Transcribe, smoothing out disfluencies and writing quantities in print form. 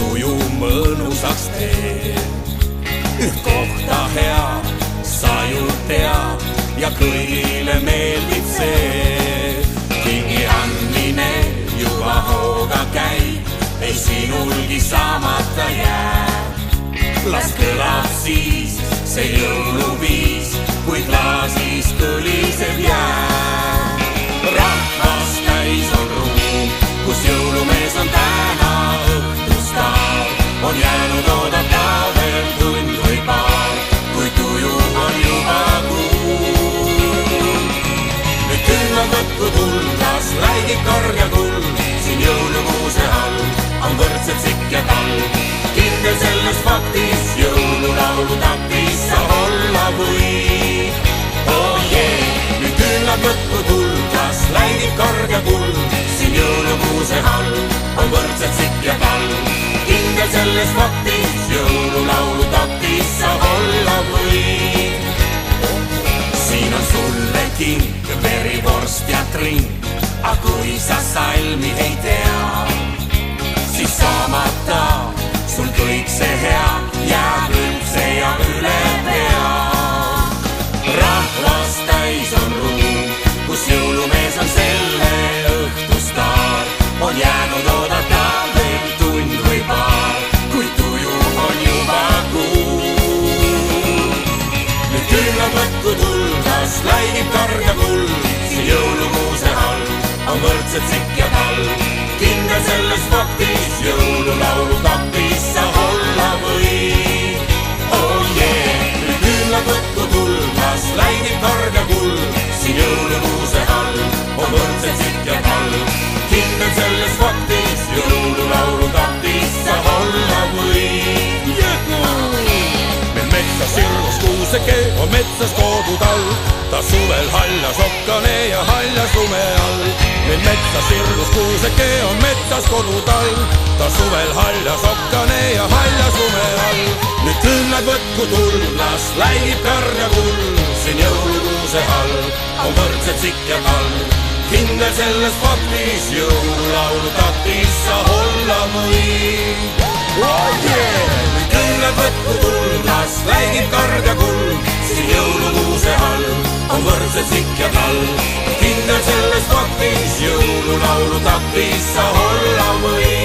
tuju mõnusaks teeb. Üht kohta hea sa ju tead ja kõigile meeldib see. Kingi andmine juba hooga käib, ei sinulgi saamata jääb. Las kõlab siis see jõuluviis, kui klaasis kõliseb jääb. Rahvas täis on ruum, kus jõulumees on täna õhtustaar. On jäänud oodata veel tund või paar, kui tuju on juba kuum. Nüüd küll on võtku tullas, läigib karja kuld. Siin jõulukuuse all on võrdsed sikk ja talv. Kindel selles faktis jõululaulu taktis sa olla või. Oh yeah, nüüd küll on võtku tullas, läigib karja kuld. Siin jõulukuuse all on võrdsed sikk ja talv. Kindel selles faktis jõululaulu taktis sa olla või. Siin on sulle kink, verivorst ja trink, a kui sa salmi ei tea, siis saamata sul kõik see hea jääb üldse ja üle pea. Rahvas täis on ruum, kus jõulumees on selle õhtustaar. On jäänud oodata veel tund või paar, kui tuju on juba kuum. Nüüd küll on võtku tullas, läigib karga kuld. Siin jõulukuuse all on võrdsed sikk ja talv. Kindel selles faktis jõululaulu taktis sa olla või. Oh yeah, nüüd küll on võtku tullas, läigib karga kuld. Siin jõulukuuse all on võrdsed sikk ja talv. Kindel selles faktis jõululaulu taktis sa olla või. Meil metsas sirgus kuuseke on metsas koodutall. Ta suvel haljas okkane ja haljas lume all. Meil metsas sirgus kuuseke on metsas kodutall. Ta suvel haljas okkane ja haljas lume all. Nüüd küllad võtku tullas, läigib karja kuld. Siin jõulukuuse all on võrdsed sikk ja talv. Kindel selles faktis jõululaulu taktis sa olla või. Oh yeah, nüüd küllad võtku tullas, läigib karja kuld. Siin jõulukuuse all on võrdsed sikk ja talv. Kindel selles faktis jõululaulu taktis sa olla või.